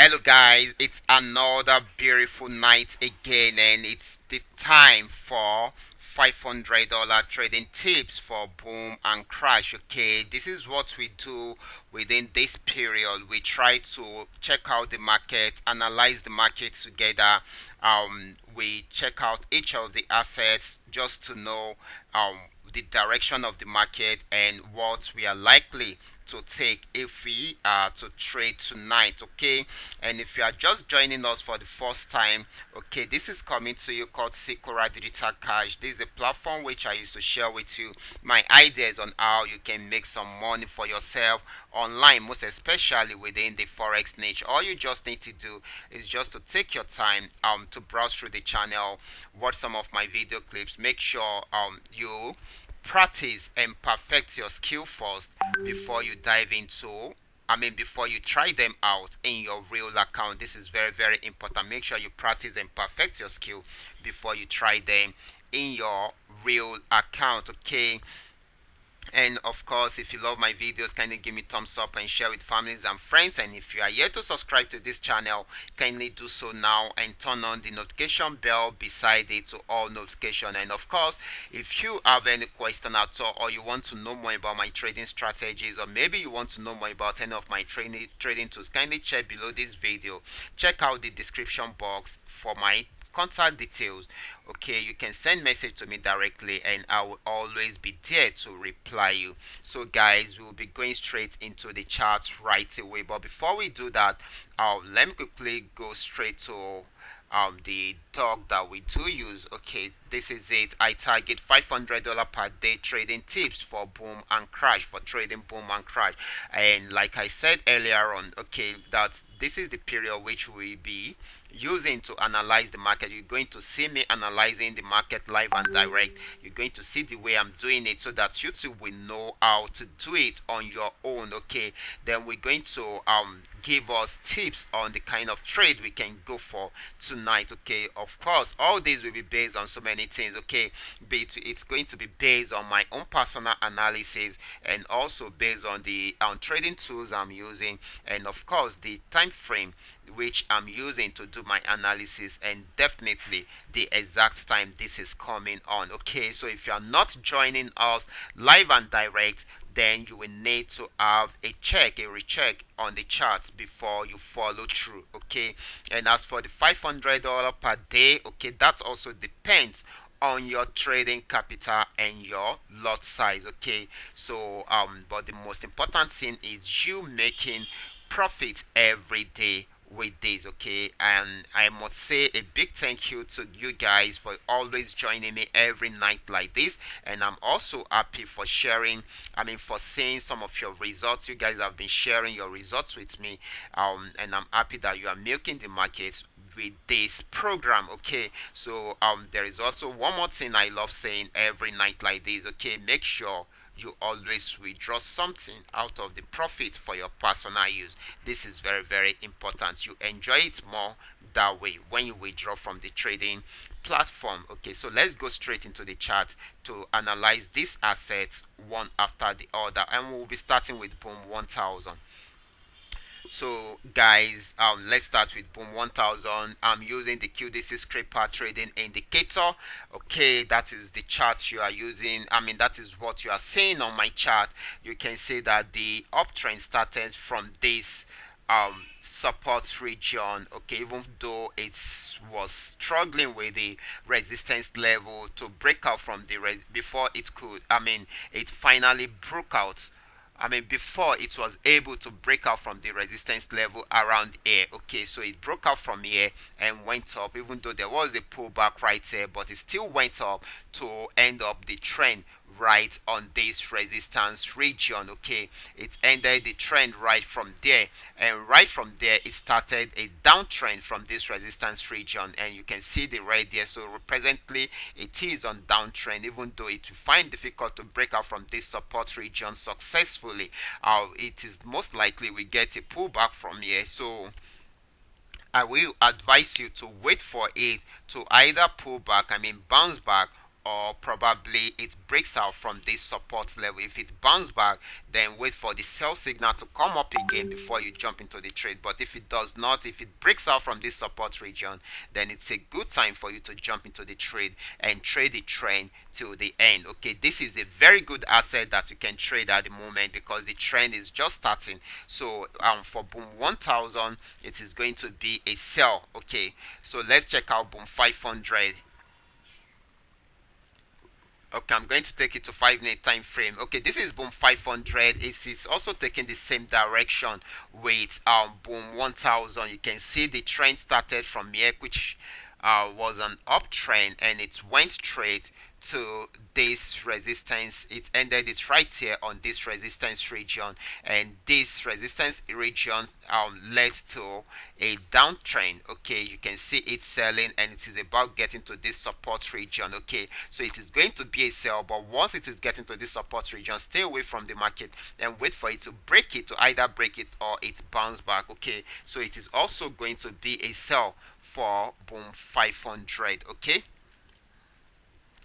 Hello guys, it's another beautiful night again, and it's the time for $500 trading tips for boom and crash. Okay, this is what we do within this period. We try to check out the market, analyze the market together. We check out each of the assets just to know the direction of the market and what we are likely to take if we are to trade tonight. Okay, and if you are just joining us for the first time, okay, this is coming to you called Qora Digital Cash. This is a platform which I used to share with you my ideas on how you can make some money for yourself online, most especially within the forex niche. All you just need to do is just to take your time to browse through the channel, watch some of my video clips, make sure you practice and perfect your skill first before you dive into, before you try them out in your real account. This is very, very important. Make sure you practice and perfect your skill before you try them in your real account. Okay, and of course, if you love my videos, kindly give me thumbs up and share with families and friends. And if you are yet to subscribe to this channel, kindly do so now and turn on the notification bell beside it to all notification. And of course, if you have any question at all, or you want to know more about my trading strategies, or maybe you want to know more about any of my trading tools, kindly check below this video. Check out the description box for my contact details. Okay, you can send message to me directly and I will always be there to reply you. So guys, we'll be going straight into the charts right away, but before we do that, let me quickly go straight to the dog that we do use. Okay, this is it. I target $500 per day trading tips for boom and crash, for trading boom and crash. And like I said earlier on, okay, that this is the period which we be using to analyze the market. You're going to see me analyzing the market live and direct. You're going to see the way I'm doing it so that you too will know how to do it on your own. Okay, then we're going to give us tips on the kind of trade we can go for tonight. Okay, of course, all these will be based on so many things. Okay, but it's going to be based on my own personal analysis and also based on the trading tools I'm using, and of course the time frame which I'm using to do my analysis, and definitely the exact time this is coming on. Okay, so if you are not joining us live and direct, then you will need to have a recheck on the charts before you follow through. Okay, and as for the $500 per day, okay, that also depends on your trading capital and your lot size. Okay, so but the most important thing is you making profit every day with this. Okay, and I must say a big thank you to you guys for always joining me every night like this, and I'm also happy for sharing, for seeing some of your results. You guys have been sharing your results with me, and I'm happy that you are milking the markets with this program. Okay, so there is also one more thing I love saying every night like this. Okay, make sure you always withdraw something out of the profit for your personal use. This is very, very important. You enjoy it more that way when you withdraw from the trading platform. Okay, so let's go straight into the chart to analyze these assets one after the other, and we'll be starting with boom 1000. So guys, let's start with boom 1000. I'm using the QDC scraper trading indicator. Okay, that is the chart you are using. That is what you are seeing on my chart. You can see that the uptrend started from this support region. Okay, even though it was struggling with the resistance level to break out from the before it could, it finally broke out. Before it was able to break out from the resistance level around here. Okay, so it broke out from here and went up, even though there was a pullback right there, but it still went up to end up the trend right on this resistance region. Okay, it ended the trend right from there, and right from there it started a downtrend from this resistance region, and you can see the red here. So presently it is on downtrend, even though it will find difficult to break out from this support region successfully. It is most likely we get a pullback from here. So I will advise you to wait for it to either pull back, bounce back, or probably it breaks out from this support level. If it bounces back, then wait for the sell signal to come up again before you jump into the trade. But if it does not, if it breaks out from this support region, then it's a good time for you to jump into the trade and trade the trend till the end. Okay, this is a very good asset that you can trade at the moment because the trend is just starting. So for boom 1000, it is going to be a sell. Okay, so let's check out boom 500. Okay, I'm going to take it to 5 minute time frame. Okay, this is boom 500. It is also taking the same direction with boom 1000. You can see the trend started from here, which was an uptrend, and it went straight to this resistance. It ended it right here on this resistance region, and this resistance region led to a downtrend. Okay, you can see it selling, and it is about getting to this support region. Okay, so it is going to be a sell, but once it is getting to this support region, stay away from the market and wait for it to break it, to either break it or it bounce back. Okay, so it is also going to be a sell for boom 500. Okay,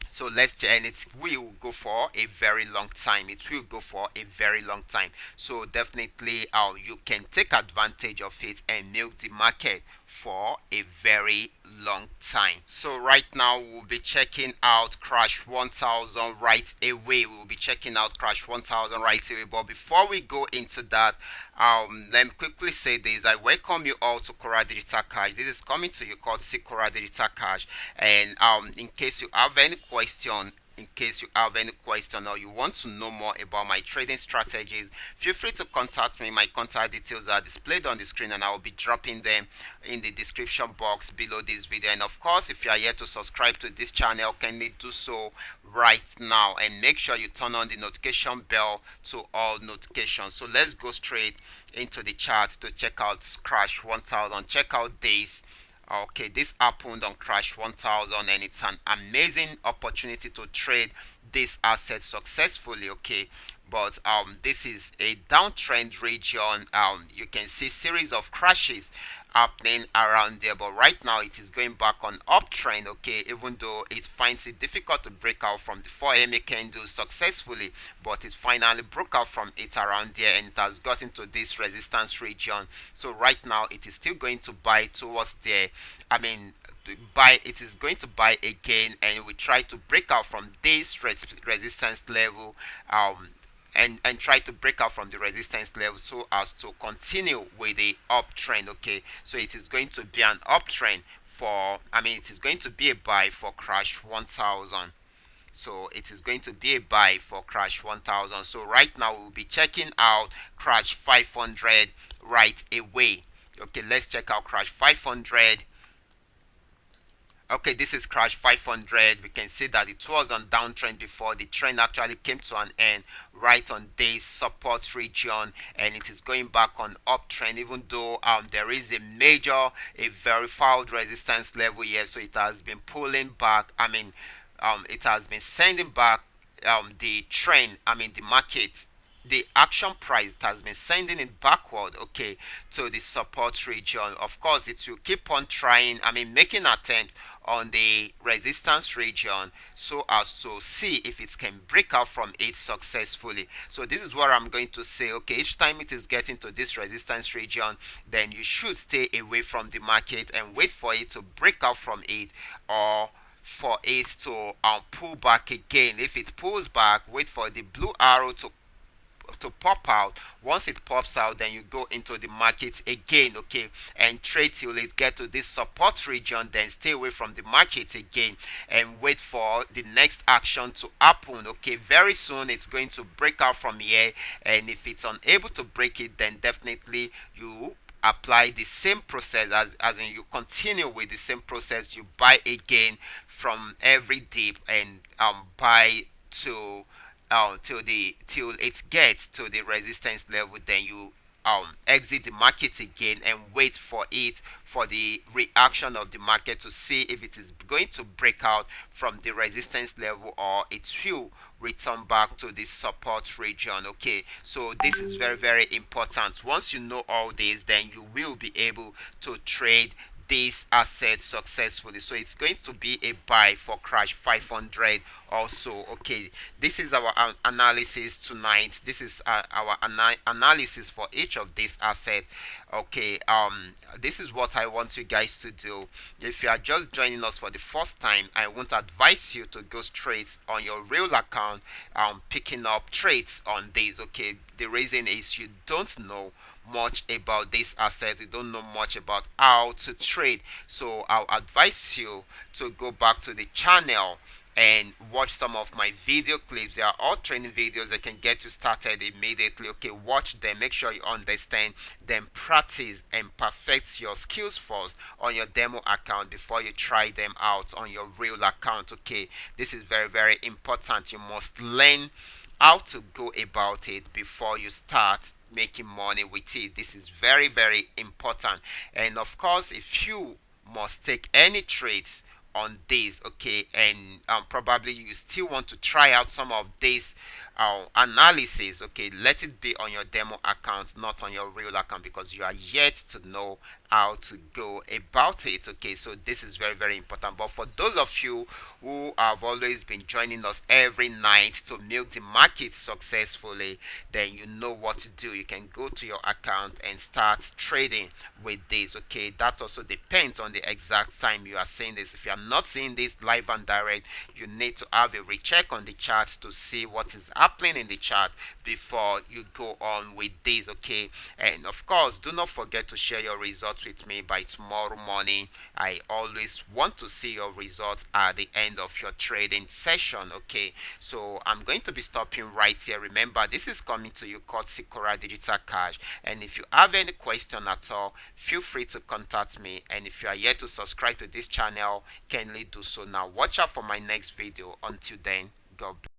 so let's check, and it will go for a very long time. It will go for a very long time. So definitely you can take advantage of it and milk the market for a very long time. So right now we'll be checking out crash 1000 right away. We'll be checking out crash 1000 right away. But before we go into that, let me quickly say this. I welcome you all to Qora Digital Cash. This is coming to you called Qora Digital Cash. And in case you have any question, or you want to know more about my trading strategies, feel free to contact me. My contact details are displayed on the screen, and I will be dropping them in the description box below this video. And of course, if you are yet to subscribe to this channel, kindly do so right now, and make sure you turn on the notification bell to all notifications. So let's go straight into the chart to check out crash 1000. Check out this. Okay, this happened on crash 1000, and it's an amazing opportunity to trade this asset successfully. Okay, but this is a downtrend region. You can see series of crashes happening around there, but right now it is going back on uptrend. Okay, even though it finds it difficult to break out from the 4 MA candle successfully, but it finally broke out from it around there, and it has gotten to this resistance region. So right now it is still going to buy towards there. It is going to buy again, and we try to break out from this resistance level, and try to break out from the resistance level so as to continue with the uptrend. Okay, so it is going to be an uptrend for, it is going to be a buy for crash 1000. So it is going to be a buy for crash 1000. So right now we'll be checking out crash 500 right away. Okay, let's check out crash 500. Okay, this is crash 500. We can see that it was on downtrend before. The trend actually came to an end right on this support region, and it is going back on uptrend, even though there is a verified resistance level here. So it has been pulling back. It has been sending back the trend, the market. The action price has been sending it backward, okay, to the support region. Of course, it will keep on trying, making attempts on the resistance region so as to see if it can break out from it successfully. So this is what I'm going to say. Okay, each time it is getting to this resistance region, then you should stay away from the market and wait for it to break out from it, or for it to pull back again. If it pulls back, wait for the blue arrow to pop out. Once it pops out, then you go into the market again, okay, and trade till it get to this support region. Then stay away from the market again and wait for the next action to happen. Okay, very soon it's going to break out from here, and if it's unable to break it, then definitely you apply the same process, as in you continue with the same process. You buy again from every dip, and buy to till it gets to the resistance level. Then you exit the market again and wait for the reaction of the market to see if it is going to break out from the resistance level, or it will return back to the support region. Okay, so this is very, very important. Once you know all this, then you will be able to trade this asset successfully. So it's going to be a buy for crash 500 also. Okay, this is our analysis tonight. This is our analysis for each of these assets. Okay, this is what I want you guys to do. If you are just joining us for the first time, I won't advise you to go straight on your real account picking up trades on this. Okay, the reason is you don't know much about this asset, you don't know much about how to trade. So I'll advise you to go back to the channel and watch some of my video clips. They are all training videos that can get you started immediately. Okay, watch them, make sure you understand, then practice and perfect your skills first on your demo account before you try them out on your real account. Okay, this is very, very important. You must learn how to go about it before you start making money with it. This is very, very important. And of course, if you must take any trades on this, okay, and probably you still want to try out some of this analysis, okay, let it be on your demo account, not on your real account, because you are yet to know how to go about it. Okay, so this is very, very important. But for those of you who have always been joining us every night to milk the market successfully, then you know what to do. You can go to your account and start trading with this. Okay, that also depends on the exact time you are seeing this. If you are not seeing this live and direct, you need to have a recheck on the chart to see what is happening in the chart before you go on with this. Okay, and of course, do not forget to share your results with me by tomorrow morning. I always want to see your results at the end of your trading session. Okay, so I'm going to be stopping right here. Remember, this is coming to you courtesy Qora Digital Cash, and if you have any question at all, feel free to contact me. And if you are yet to subscribe to this channel, kindly do so now. Watch out for my next video. Until then, God bless.